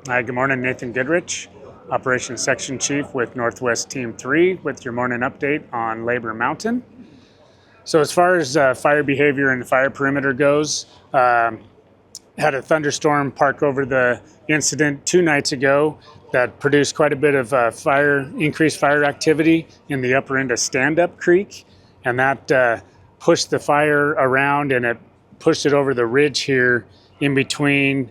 Hi, good morning, Nathan Goodrich, Operations Section Chief with Northwest Team 3 with your morning update on Labor Mountain. So as far as fire behavior and the fire perimeter goes, had a thunderstorm park over the incident 2 nights ago that produced quite a bit of increased fire activity in the upper end of Stand-Up Creek, and that pushed the fire around and it pushed it over the ridge here in between.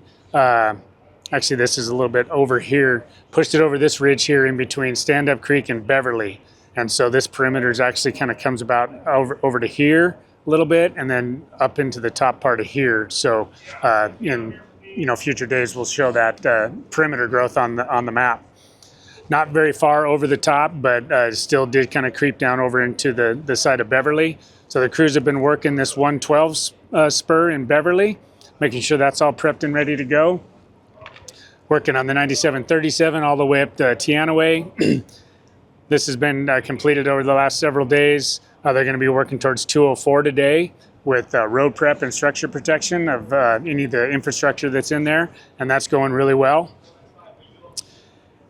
Actually, this is a little bit over here, pushed it over this ridge here in between Stand-Up Creek and Beverly. And so this perimeter is actually kind of comes about over to here a little bit and then up into the top part of here. So in future days, we'll show that perimeter growth on the map. Not very far over the top, but still did kind of creep down over into the side of Beverly. So the crews have been working this 112 spur in Beverly, making sure that's all prepped and ready to go. Working on the 9737 all the way up to Teanaway. This has been completed over the last several days. They're going to be working towards 204 today with road prep and structure protection of any of the infrastructure that's in there, and that's going really well.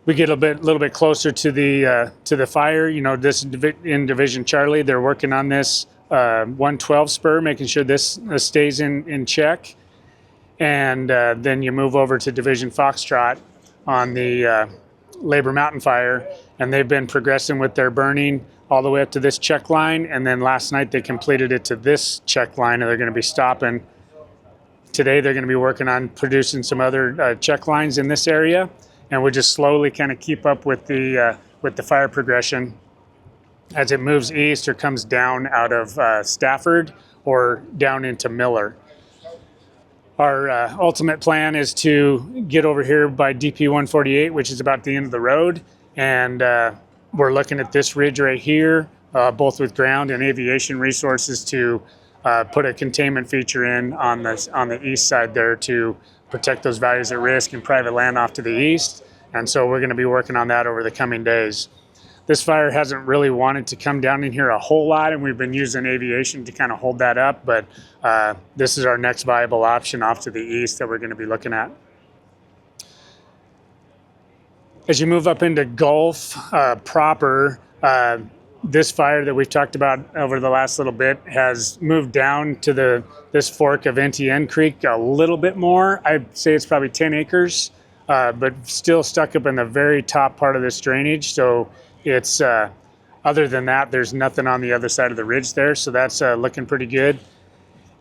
We get a little bit closer to the fire. This in Division Charlie, they're working on this 112 spur, making sure this stays in check. And then you move over to Division Foxtrot on the Labor Mountain fire, and they've been progressing with their burning all the way up to this check line, and then last night they completed it to this check line, and they're going to be stopping. Today they're going to be working on producing some other check lines in this area, and we'll just slowly kind of keep up with the fire progression as it moves east or comes down out of Stafford or down into Miller. Our ultimate plan is to get over here by DP 148, which is about the end of the road, and we're looking at this ridge right here, both with ground and aviation resources, to put a containment feature in on the east side there to protect those values at risk and private land off to the east. And so we're going to be working on that over the coming days. This fire hasn't really wanted to come down in here a whole lot, and we've been using aviation to kind of hold that up, but this is our next viable option off to the east that we're going to be looking at. As you move up into Gulf proper, this fire that we've talked about over the last little bit has moved down to this fork of NTN Creek a little bit more. I'd say it's probably 10 acres, but still stuck up in the very top part of this drainage. So it's other than that, there's nothing on the other side of the ridge there, so that's looking pretty good.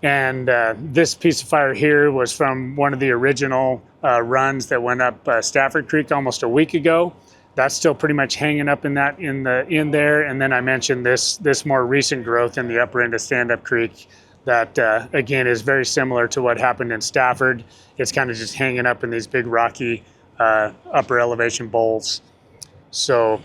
And this piece of fire here was from one of the original runs that went up Stafford Creek almost a week ago. That's still pretty much hanging up in there. And then I mentioned this more recent growth in the upper end of Stand-Up Creek that again is very similar to what happened in Stafford. It's kind of just hanging up in these big rocky upper elevation bowls. So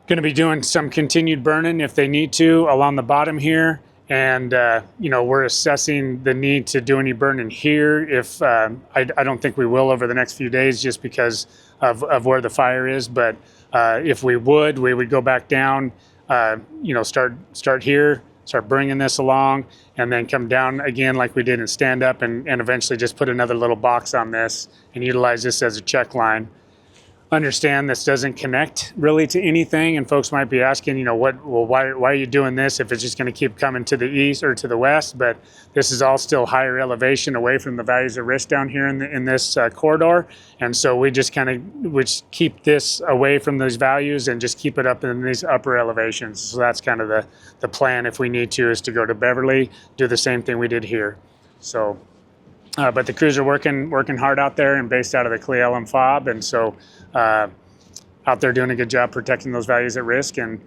going to be doing some continued burning if they need to along the bottom here, and we're assessing the need to do any burning here. If I don't think we will over the next few days, just because of where the fire is. But if we would go back down, start here, start bringing this along, and then come down again like we did in Stand Up, and eventually just put another little box on this and utilize this as a check line. Understand this doesn't connect really to anything, and folks might be asking, why are you doing this if it's just going to keep coming to the east or to the west? But this is all still higher elevation away from the values of risk down here in this corridor, and so we just keep this away from those values and just keep it up in these upper elevations. So that's kind of the plan if we need to, is to go to Beverly, do the same thing we did here. So. But the crews are working hard out there and based out of the Cle-Elum FOB, and so out there doing a good job protecting those values at risk and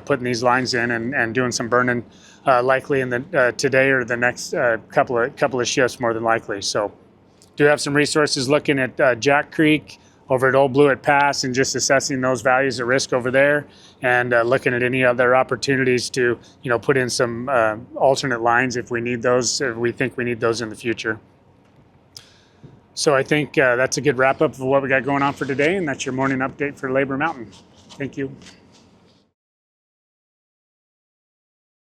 putting these lines in and doing some burning likely in the today or the next couple of shifts more than likely. So do have some resources looking at Jack Creek over at Old Blewett Pass and just assessing those values at risk over there, and looking at any other opportunities to put in some alternate lines if we need those, if we think we need those in the future. So I think that's a good wrap up of what we got going on for today, and that's your morning update for Labor Mountain. Thank you.